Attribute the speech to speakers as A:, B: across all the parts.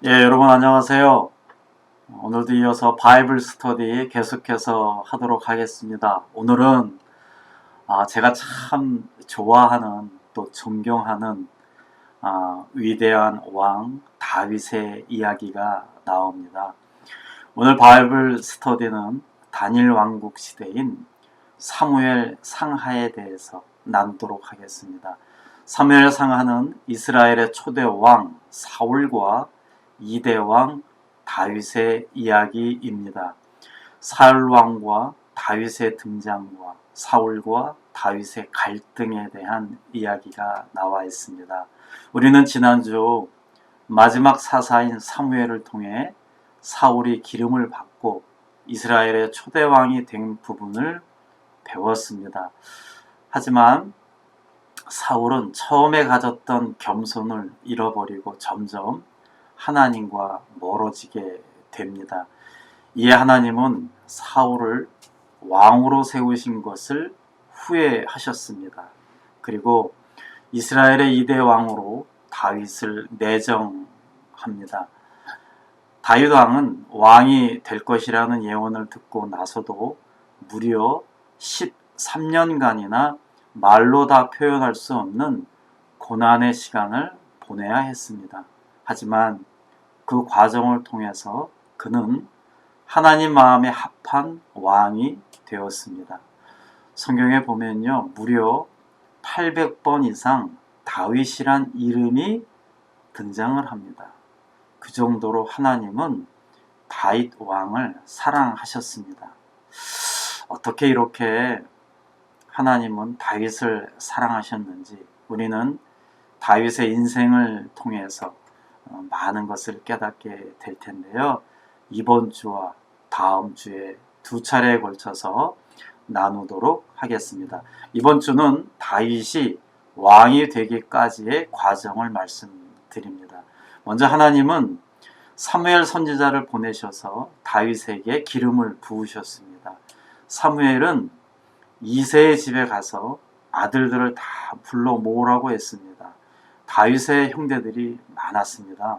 A: 여러분 안녕하세요. 오늘도 이어서 바이블 스터디 계속해서 하도록 하겠습니다. 오늘은 제가 참 좋아하는 또 존경하는 위대한 왕 다윗의 이야기가 나옵니다. 오늘 바이블 스터디는 단일 왕국 시대인 사무엘 상하에 대해서 나누도록 하겠습니다. 사무엘 상하는 이스라엘의 초대 왕 사울과 2대 왕 다윗의 이야기입니다. 사울 왕과 다윗의 등장과 사울과 다윗의 갈등에 대한 이야기가 나와 있습니다. 우리는 지난주 마지막 사사인 사무엘을 통해 사울이 기름을 받고 이스라엘의 초대 왕이 된 부분을 배웠습니다. 하지만 사울은 처음에 가졌던 겸손을 잃어버리고 점점 하나님과 멀어지게 됩니다. 이에 하나님은 사울을 왕으로 세우신 것을 후회하셨습니다. 그리고 이스라엘의 2대 왕으로 다윗을 내정합니다. 다윗 왕은 왕이 될 것이라는 예언을 듣고 나서도 무려 13년간이나 말로 다 표현할 수 없는 고난의 시간을 보내야 했습니다. 하지만 그 과정을 통해서 그는 하나님 마음에 합한 왕이 되었습니다. 성경에 보면요, 무려 800번 이상 다윗이란 이름이 등장을 합니다. 그 정도로 하나님은 다윗 왕을 사랑하셨습니다. 어떻게 이렇게 하나님은 다윗을 사랑하셨는지 우리는 다윗의 인생을 통해서 많은 것을 깨닫게 될 텐데요. 이번 주와 다음 주에 두 차례에 걸쳐서 나누도록 하겠습니다. 이번 주는 다윗이 왕이 되기까지의 과정을 말씀드립니다. 먼저 하나님은 사무엘 선지자를 보내셔서 다윗에게 기름을 부으셨습니다. 사무엘은 이새의 집에 가서 아들들을 다 불러 모으라고 했습니다. 다윗의 형제들이 많았습니다.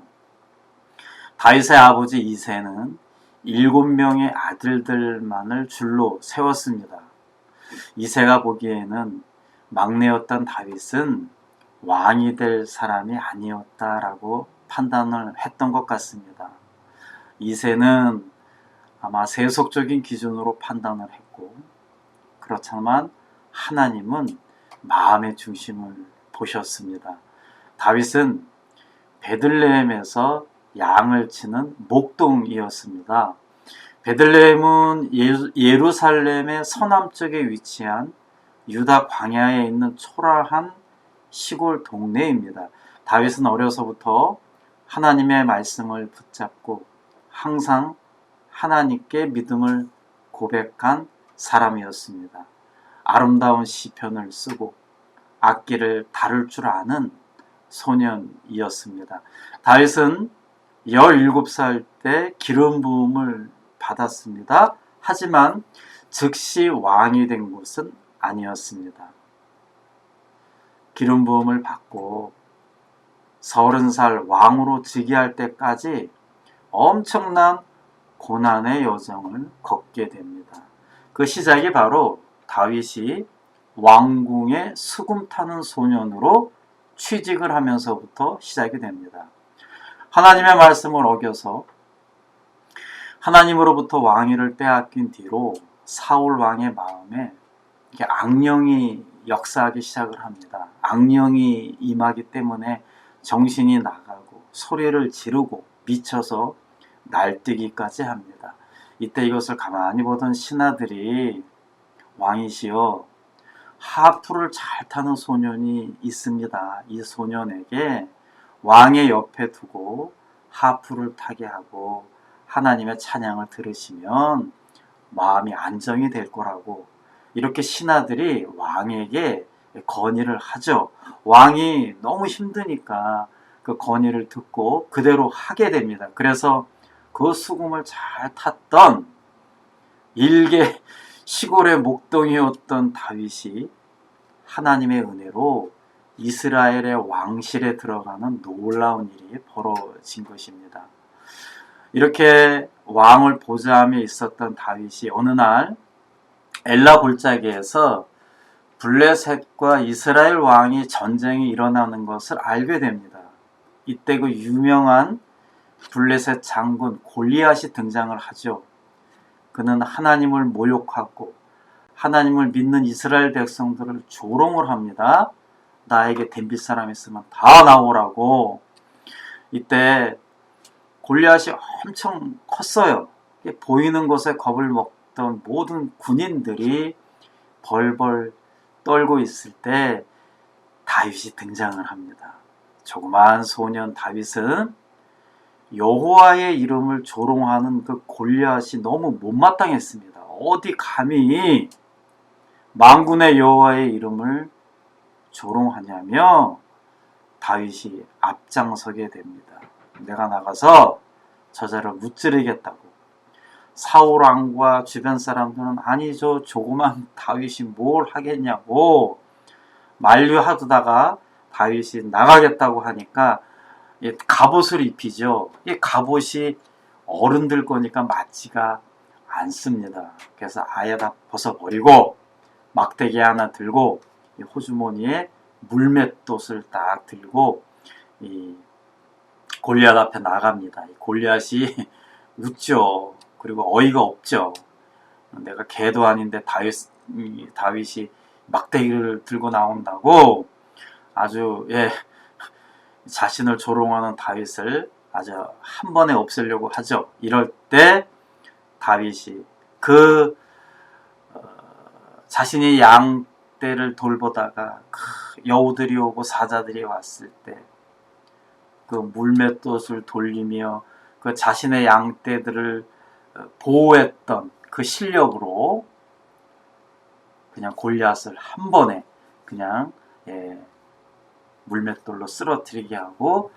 A: 다윗의 아버지 이새는 7명의 아들들만을 줄로 세웠습니다. 이새가 보기에는 막내였던 다윗은 왕이 될 사람이 아니었다라고 판단을 했던 것 같습니다. 이새는 아마 세속적인 기준으로 판단을 했고, 그렇지만 하나님은 마음의 중심을 보셨습니다. 다윗은 베들레헴에서 양을 치는 목동이었습니다. 베들레헴은 예루살렘의 서남쪽에 위치한 유다 광야에 있는 초라한 시골 동네입니다. 다윗은 어려서부터 하나님의 말씀을 붙잡고 항상 하나님께 믿음을 고백한 사람이었습니다. 아름다운 시편을 쓰고 악기를 다룰 줄 아는 소년이었습니다. 다윗은 17살 때 기름 부음을 받았습니다. 하지만 즉시 왕이 된 것은 아니었습니다. 기름 부음을 받고 30살 왕으로 즉위할 때까지 엄청난 고난의 여정을 걷게 됩니다. 그 시작이 바로 다윗이 왕궁에 수금 타는 소년으로 취직을 하면서부터 시작이 됩니다. 하나님의 말씀을 어겨서 하나님으로부터 왕위를 빼앗긴 뒤로 사울 왕의 마음에 악령이 역사하기 시작을 합니다. 악령이 임하기 때문에 정신이 나가고 소리를 지르고 미쳐서 날뛰기까지 합니다. 이때 이것을 가만히 보던 신하들이 왕이시여, 하프를 잘 타는 소년이 있습니다. 이 소년에게 왕의 옆에 두고 하프를 타게 하고 하나님의 찬양을 들으시면 마음이 안정이 될 거라고 이렇게 신하들이 왕에게 건의를 하죠. 왕이 너무 힘드니까 그 건의를 듣고 그대로 하게 됩니다. 그래서 그 수금을 잘 탔던 일개 시골의 목동이었던 다윗이 하나님의 은혜로 이스라엘의 왕실에 들어가는 놀라운 일이 벌어진 것입니다. 이렇게 왕을 보좌함에 있었던 다윗이 어느 날 엘라 골짜기에서 블레셋과 이스라엘 왕이 전쟁이 일어나는 것을 알게 됩니다. 이때 그 유명한 블레셋 장군 골리앗이 등장을 하죠. 그는 하나님을 모욕하고 하나님을 믿는 이스라엘 백성들을 조롱을 합니다. 나에게 덤빌 사람 있으면 다 나오라고. 이때 골리앗이 엄청 컸어요. 보이는 것에 겁을 먹던 모든 군인들이 벌벌 떨고 있을 때 다윗이 등장을 합니다. 조그마한 소년 다윗은 여호와의 이름을 조롱하는 그 골리앗이 너무 못마땅했습니다. 어디 감히 만군의 여호와의 이름을 조롱하냐며 다윗이 앞장서게 됩니다. 내가 나가서 저자를 무찌르겠다고. 사울 왕과 주변 사람들은 아니 저 조그만 다윗이 뭘 하겠냐고 만류하다가 다윗이 나가겠다고 하니까 갑옷을 입히죠. 이 갑옷이 어른들 거니까 맞지가 않습니다. 그래서 아예 다 벗어버리고 막대기 하나 들고 호주머니에 물맷돌을 딱 들고 이 골리앗 앞에 나갑니다. 골리앗이 웃죠. 그리고 어이가 없죠. 내가 개도 아닌데 다윗이 막대기를 들고 나온다고 아주 자신을 조롱하는 다윗을 아주 한 번에 없애려고 하죠. 이럴 때 다윗이 자신이 양떼를 돌보다가 여우들이 오고 사자들이 왔을 때 그 물맷돌을 돌리며 그 자신의 양떼들을 보호했던 그 실력으로 그냥 골리앗을 한 번에 그냥 물맷돌로 쓰러뜨리게 하고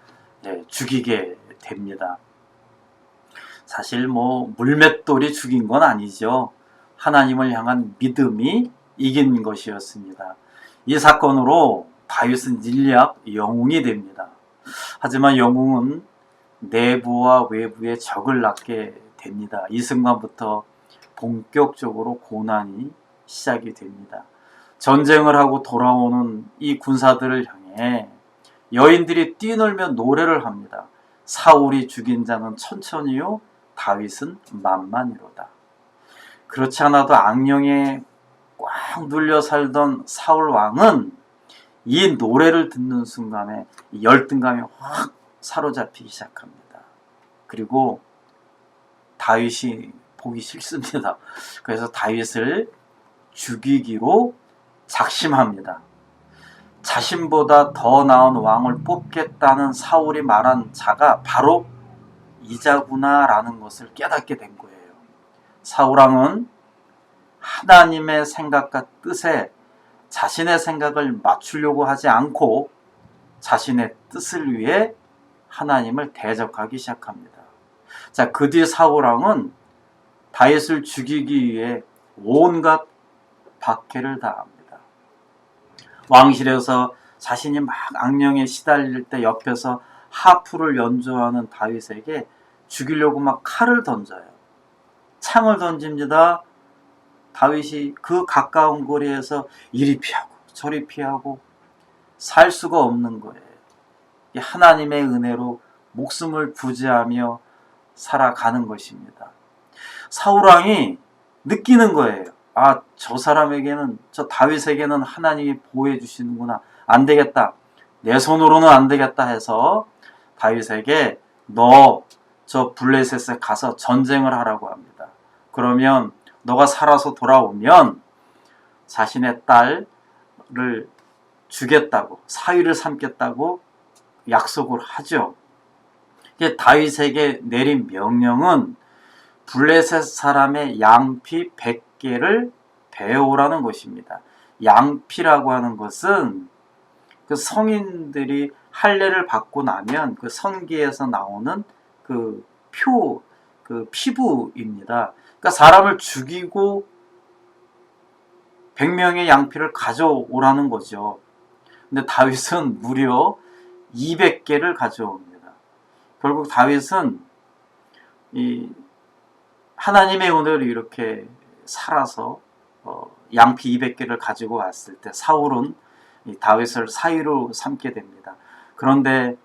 A: 죽이게 됩니다. 사실 물맷돌이 죽인 건 아니죠. 하나님을 향한 믿음이 이긴 것이었습니다. 이 사건으로 다윗은 일리압 영웅이 됩니다. 하지만 영웅은 내부와 외부에 적을 낳게 됩니다. 이 순간부터 본격적으로 고난이 시작이 됩니다. 전쟁을 하고 돌아오는 이 군사들을 향해 여인들이 뛰놀며 노래를 합니다. 사울이 죽인 자는 천천히요, 다윗은 만만이로다. 그렇지 않아도 악령에 꽉 눌려 살던 사울 왕은 이 노래를 듣는 순간에 열등감이 확 사로잡히기 시작합니다. 그리고 다윗이 보기 싫습니다. 그래서 다윗을 죽이기로 작심합니다. 자신보다 더 나은 왕을 뽑겠다는 사울이 말한 자가 바로 이자구나 라는 것을 깨닫게 된 거예요. 사울 왕은 하나님의 생각과 뜻에 자신의 생각을 맞추려고 하지 않고 자신의 뜻을 위해 하나님을 대적하기 시작합니다. 자, 그 뒤 사울 왕은 다윗을 죽이기 위해 온갖 박해를 당합니다. 왕실에서 자신이 막 악령에 시달릴 때 옆에서 하프를 연주하는 다윗에게 죽이려고 막 칼을 던져요. 창을 던집니다. 다윗이 그 가까운 거리에서 이리 피하고 저리 피하고 살 수가 없는 거예요. 하나님의 은혜로 목숨을 부지하며 살아가는 것입니다. 사울왕이 느끼는 거예요. 아, 저 사람에게는, 저 다윗에게는 하나님이 보호해 주시는구나. 안 되겠다. 내 손으로는 안 되겠다 해서 다윗에게 너 저 블레셋에 가서 전쟁을 하라고 합니다. 그러면 너가 살아서 돌아오면 자신의 딸을 주겠다고, 사위를 삼겠다고 약속을 하죠. 다윗에게 내린 명령은 블레셋 사람의 양피 100개를 배우라는 것입니다. 양피라고 하는 것은 그 성인들이 할례를 받고 나면 그 성기에서 나오는 그 피부입니다. 그러니까 사람을 죽이고 100명의 양피를 가져오라는 거죠. 근데 다윗은 무려 200개를 가져옵니다. 결국 다윗은 이 하나님의 은혜로 이렇게 살아서 양피 200개를 가지고 왔을 때 사울은 이 다윗을 사위로 삼게 됩니다. 그런데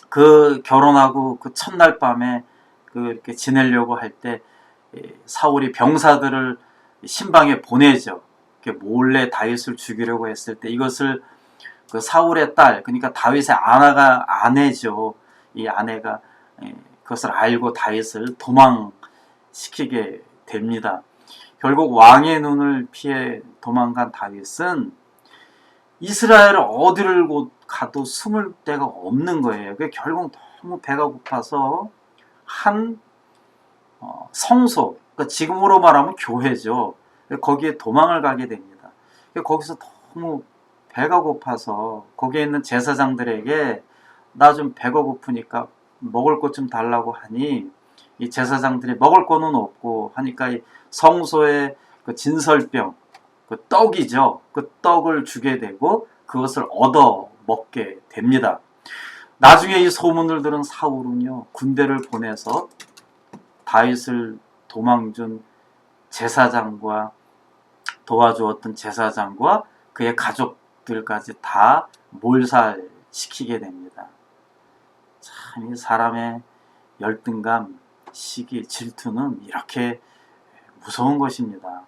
A: 그 결혼하고 그 첫날 밤에 이렇게 지내려고 할 때 사울이 병사들을 신방에 보내죠. 이렇게 몰래 다윗을 죽이려고 했을 때 이것을 그 사울의 딸, 그러니까 다윗의 아내죠. 이 아내가 그것을 알고 다윗을 도망시키게 됩니다. 결국 왕의 눈을 피해 도망간 다윗은 이스라엘을 어디를 가도 숨을 데가 없는 거예요. 결국 너무 배가 고파서 한 성소, 그러니까 지금으로 말하면 교회죠. 거기에 도망을 가게 됩니다. 거기서 너무 배가 고파서 거기에 있는 제사장들에게 나 좀 배가 고프니까 먹을 것 좀 달라고 하니 이 제사장들이 먹을 거는 없고 하니까 이 성소에 그 진설병, 그 떡이죠. 그 떡을 주게 되고 그것을 얻어 먹게 됩니다. 나중에 이 소문을 들은 사울은요, 군대를 보내서 다윗을 도망준 제사장과 도와주었던 제사장과 그의 가족들까지 다 몰살시키게 됩니다. 참, 이 사람의 열등감, 시기, 질투는 이렇게 무서운 것입니다.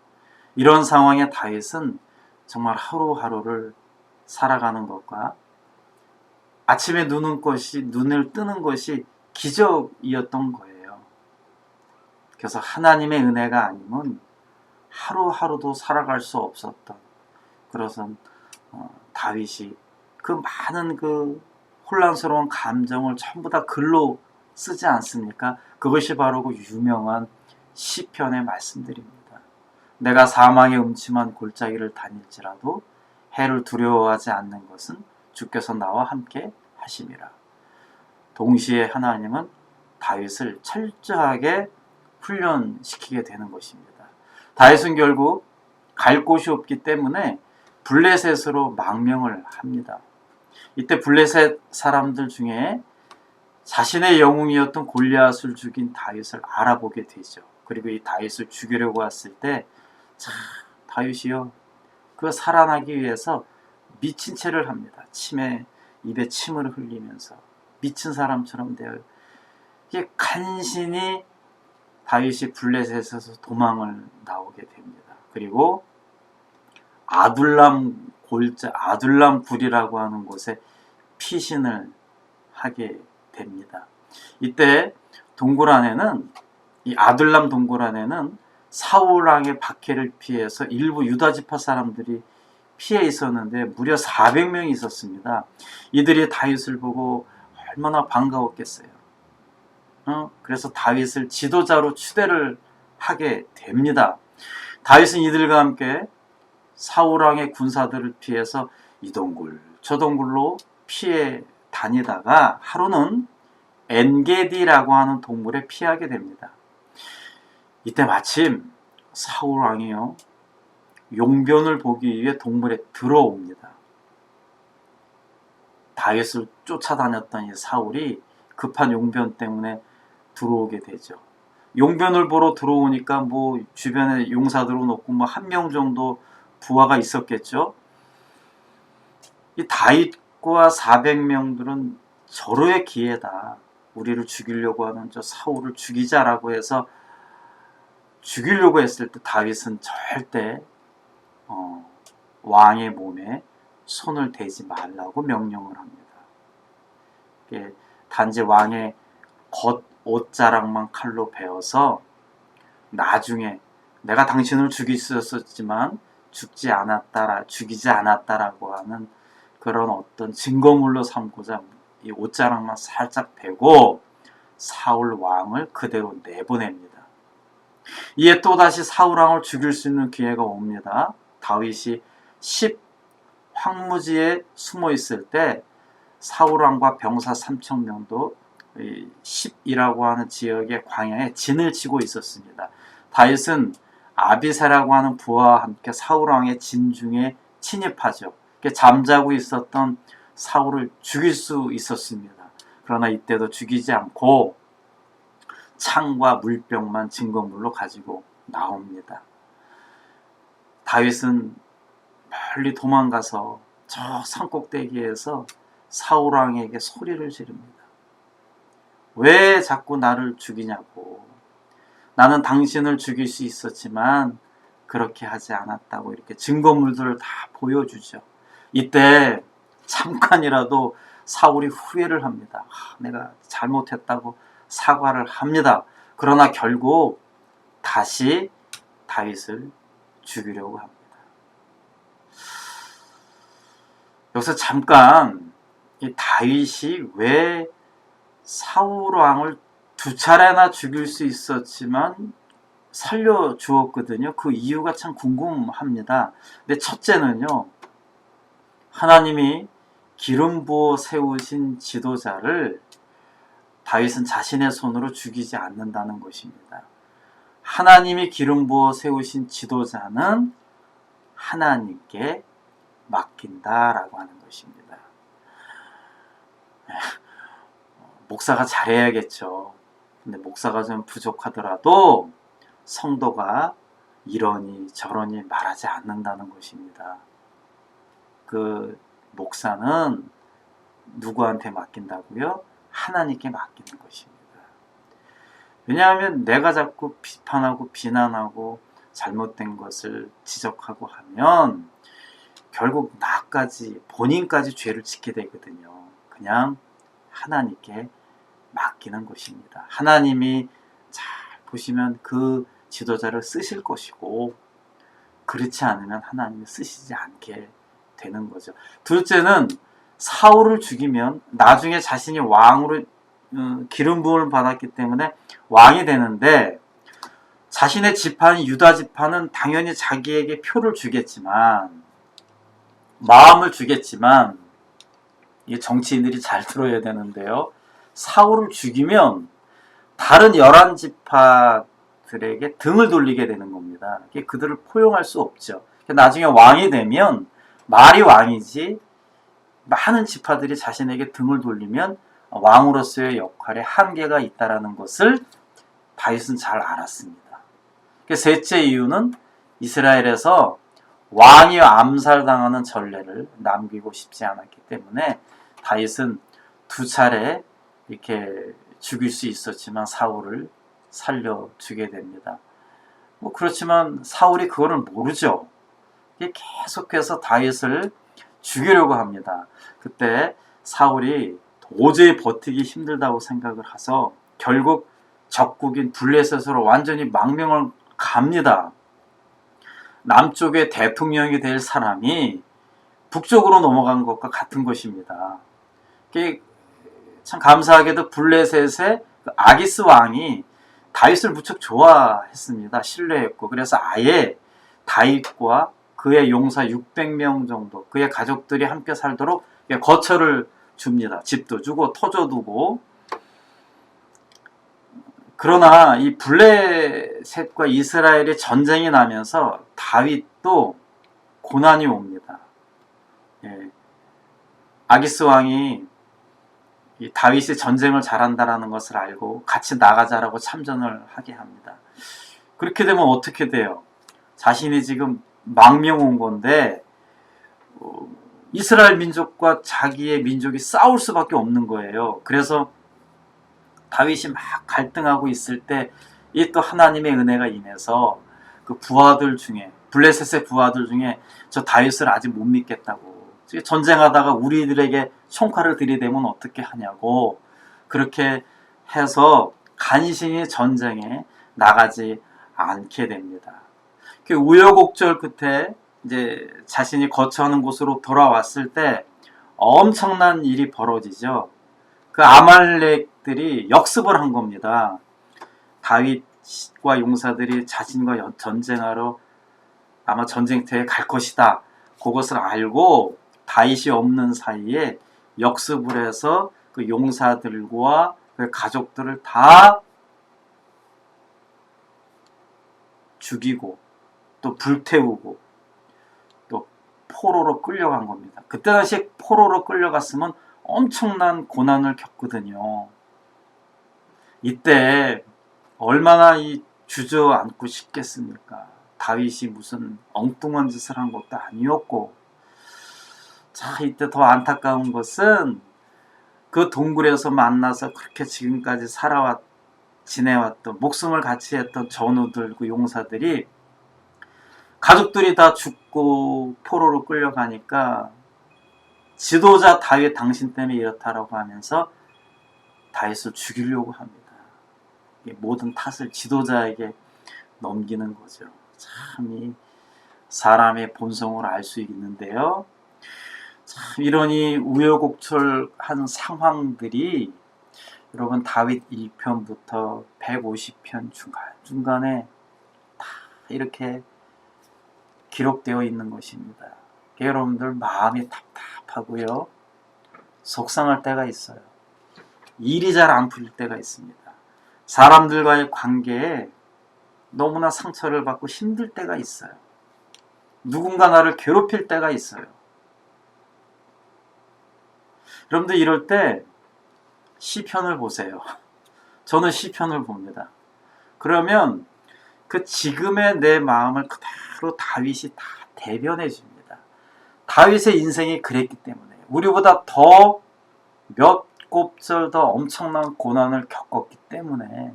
A: 이런 상황에 다윗은 정말 하루하루를 살아가는 것과 아침에 눈을 뜨는 것이 기적이었던 거예요. 그래서 하나님의 은혜가 아니면 하루하루도 살아갈 수 없었던 그런 다윗이 그 많은 그 혼란스러운 감정을 전부 다 글로 쓰지 않습니까? 그것이 바로 그 유명한 시편의 말씀들입니다. 내가 사망의 음침한 골짜기를 다닐지라도 해를 두려워하지 않는 것은 주께서 나와 함께 하심이라. 동시에 하나님은 다윗을 철저하게 훈련시키게 되는 것입니다. 다윗은 결국 갈 곳이 없기 때문에 블레셋으로 망명을 합니다. 이때 블레셋 사람들 중에 자신의 영웅이었던 골리앗을 죽인 다윗을 알아보게 되죠. 그리고 이 다윗을 죽이려고 왔을 때 다윗이요, 그 살아나기 위해서 미친 채를 합니다. 입에 침을 흘리면서 미친 사람처럼 되어요. 이게 간신히 다윗이 블레셋에서 도망을 나오게 됩니다. 그리고 아둘람 굴이라고 하는 곳에 피신을 하게 됩니다. 이때 이 아둘람 동굴 안에는 사울 왕의 박해를 피해서 일부 유다 지파 사람들이 피해 있었는데 무려 400명이 있었습니다. 이들이 다윗을 보고 얼마나 반가웠겠어요. 그래서 다윗을 지도자로 추대를 하게 됩니다. 다윗은 이들과 함께 사울 왕의 군사들을 피해서 이 동굴 저 동굴로 피해 다니다가 하루는 엔게디라고 하는 동물에 피하게 됩니다. 이때 마침 사울 왕이요, 용변을 보기 위해 동굴에 들어옵니다. 다윗을 쫓아다녔던 이 사울이 급한 용변 때문에 들어오게 되죠. 용변을 보러 들어오니까 주변에 용사들은 없고 1명 정도 부하가 있었겠죠. 이 다윗과 400명들은 절호의 기회다. 우리를 죽이려고 하는 저 사울을 죽이자라고 해서 죽이려고 했을 때 다윗은 절대 왕의 몸에 손을 대지 말라고 명령을 합니다. 단지 왕의 겉 옷자락만 칼로 베어서 나중에 내가 당신을 죽이었었지만 죽이지 않았다라고 하는 그런 어떤 증거물로 삼고자 이 옷자락만 살짝 베고 사울 왕을 그대로 내보냅니다. 이에 또다시 사울 왕을 죽일 수 있는 기회가 옵니다. 다윗이 10 황무지에 숨어 있을 때 사울 왕과 병사 3,000명도 10이라고 하는 지역의 광야에 진을 치고 있었습니다. 다윗은 아비새라고 하는 부하와 함께 사울 왕의 진중에 침입하죠. 잠자고 있었던 사울을 죽일 수 있었습니다. 그러나 이때도 죽이지 않고 창과 물병만 증거물로 가지고 나옵니다. 다윗은 멀리 도망가서 저 산꼭대기에서 사울왕에게 소리를 지릅니다. 왜 자꾸 나를 죽이냐고. 나는 당신을 죽일 수 있었지만 그렇게 하지 않았다고 이렇게 증거물들을 다 보여주죠. 이때 잠깐이라도 사울이 후회를 합니다. 내가 잘못했다고 사과를 합니다. 그러나 결국 다시 다윗을 죽이려고 합니다. 여기서 잠깐 이 다윗이 왜 사울 왕을 두 차례나 죽일 수 있었지만 살려주었거든요. 그 이유가 참 궁금합니다. 근데 첫째는요, 하나님이 기름 부어 세우신 지도자를 다윗은 자신의 손으로 죽이지 않는다는 것입니다. 하나님이 기름 부어 세우신 지도자는 하나님께 맡긴다라고 하는 것입니다. 목사가 잘해야겠죠. 근데 목사가 좀 부족하더라도 성도가 이러니 저러니 말하지 않는다는 것입니다. 그 목사는 누구한테 맡긴다고요? 하나님께 맡기는 것입니다. 왜냐하면 내가 자꾸 비판하고 비난하고 잘못된 것을 지적하고 하면 결국 나까지 본인까지 죄를 짓게 되거든요. 그냥 하나님께 맡기는 것입니다. 하나님이 잘 보시면 그 지도자를 쓰실 것이고 그렇지 않으면 하나님이 쓰시지 않게 되는 거죠. 둘째는 사울을 죽이면 나중에 자신이 왕으로 기름 부음을 받았기 때문에 왕이 되는데 자신의 지파인 유다 지파는 당연히 자기에게 표를 주겠지만 마음을 주겠지만 이 정치인들이 잘 들어야 되는데요. 사울을 죽이면 다른 11지파들에게 등을 돌리게 되는 겁니다. 그들을 포용할 수 없죠. 나중에 왕이 되면 말이 왕이지 많은 지파들이 자신에게 등을 돌리면 왕으로서의 역할에 한계가 있다는 것을 다윗은 잘 알았습니다. 셋째 이유는 이스라엘에서 왕이 암살당하는 전례를 남기고 싶지 않았기 때문에 다윗은 두 차례 이렇게 죽일 수 있었지만 사울을 살려주게 됩니다. 그렇지만 사울이 그거를 모르죠. 계속해서 다윗을 죽이려고 합니다. 그때 사울이 도저히 버티기 힘들다고 생각을 해서 결국 적국인 블레셋으로 완전히 망명을 갑니다. 남쪽의 대통령이 될 사람이 북쪽으로 넘어간 것과 같은 것입니다. 참 감사하게도 블레셋의 아기스 왕이 다윗을 무척 좋아했습니다. 신뢰했고 그래서 아예 다윗과 그의 용사 600명 정도 그의 가족들이 함께 살도록 거처를 줍니다. 집도 주고 터도 두고. 그러나 이 블레셋과 이스라엘의 전쟁이 나면서 다윗도 고난이 옵니다. 아기스 왕이 다윗이 전쟁을 잘한다는 것을 알고 같이 나가자라고 참전을 하게 합니다. 그렇게 되면 어떻게 돼요? 자신이 지금 망명 온 건데 이스라엘 민족과 자기의 민족이 싸울 수밖에 없는 거예요. 그래서 다윗이 막 갈등하고 있을 때 이 또 하나님의 은혜가 임해서 그 부하들 중에 블레셋의 부하들 중에 저 다윗을 아직 못 믿겠다고 전쟁하다가 우리들에게 총칼을 들이대면 어떻게 하냐고 그렇게 해서 간신히 전쟁에 나가지 않게 됩니다. 그 우여곡절 끝에 이제 자신이 거처하는 곳으로 돌아왔을 때 엄청난 일이 벌어지죠. 그 아말렉들이 역습을 한 겁니다. 다윗과 용사들이 자신과 전쟁하러 아마 전쟁터에 갈 것이다. 그것을 알고 다윗이 없는 사이에 역습을 해서 그 용사들과 그 가족들을 다 죽이고 또 불태우고 또 포로로 끌려간 겁니다. 그때 당시에 포로로 끌려갔으면 엄청난 고난을 겪거든요. 이때 얼마나 이 주저앉고 싶겠습니까? 다윗이 무슨 엉뚱한 짓을 한 것도 아니었고. 자, 이때 더 안타까운 것은 그 동굴에서 만나서 그렇게 지금까지 지내왔던, 목숨을 같이 했던 전우들, 그 용사들이 가족들이 다 죽고 포로로 끌려가니까 지도자 다윗 당신 때문에 이렇다라고 하면서 다윗을 죽이려고 합니다. 모든 탓을 지도자에게 넘기는 거죠. 참 이 사람의 본성을 알 수 있는데요. 참 이러니 우여곡절한 상황들이 여러분 다윗 1편부터 150편 중간에 다 이렇게 기록되어 있는 것입니다. 여러분들 마음이 답답하고요. 속상할 때가 있어요. 일이 잘 안 풀릴 때가 있습니다. 사람들과의 관계에 너무나 상처를 받고 힘들 때가 있어요. 누군가 나를 괴롭힐 때가 있어요. 여러분들 이럴 때 시편을 보세요. 저는 시편을 봅니다. 그러면 그 지금의 내 마음을 그대로 다윗이 다 대변해 줍니다. 다윗의 인생이 그랬기 때문에 우리보다 더 몇 곱절 더 엄청난 고난을 겪었기 때문에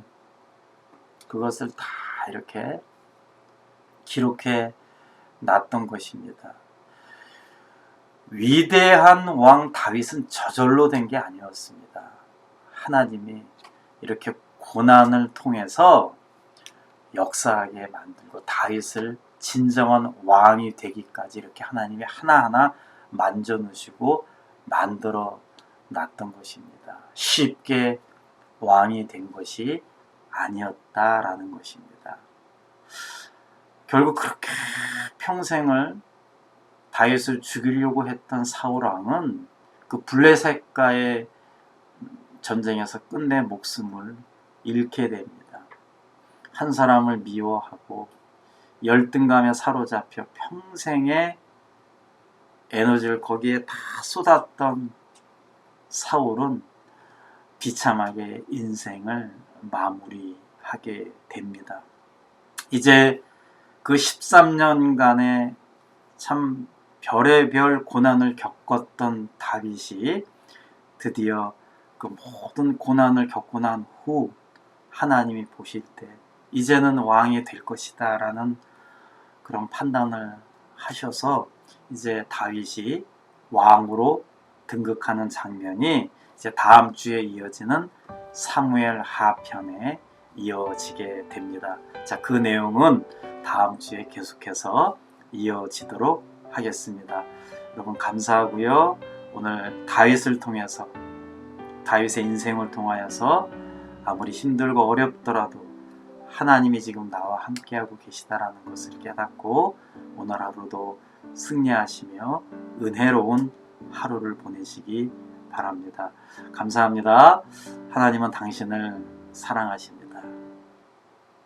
A: 그것을 다 이렇게 기록해 놨던 것입니다. 위대한 왕 다윗은 저절로 된 게 아니었습니다. 하나님이 이렇게 고난을 통해서 역사하게 만들고 다윗을 진정한 왕이 되기까지 이렇게 하나님이 하나하나 만져놓으시고 만들어 놨던 것입니다. 쉽게 왕이 된 것이 아니었다라는 것입니다. 결국 그렇게 평생을 다윗을 죽이려고 했던 사울 왕은 그 블레셋과의 전쟁에서 끝내 목숨을 잃게 됩니다. 한 사람을 미워하고 열등감에 사로잡혀 평생의 에너지를 거기에 다 쏟았던 사울은 비참하게 인생을 마무리하게 됩니다. 이제 그 13년간의 참 별의별 고난을 겪었던 다윗이 드디어 그 모든 고난을 겪고 난 후 하나님이 보실 때 이제는 왕이 될 것이다 라는 그런 판단을 하셔서 이제 다윗이 왕으로 등극하는 장면이 이제 다음 주에 이어지는 사무엘 하편에 이어지게 됩니다. 자, 그 내용은 다음 주에 계속해서 이어지도록 하겠습니다. 여러분 감사하고요. 오늘 다윗을 통해서 다윗의 인생을 통하여서 아무리 힘들고 어렵더라도 하나님이 지금 나와 함께하고 계시다라는 것을 깨닫고 오늘 하루도 승리하시며 은혜로운 하루를 보내시기 바랍니다. 감사합니다. 하나님은 당신을 사랑하십니다.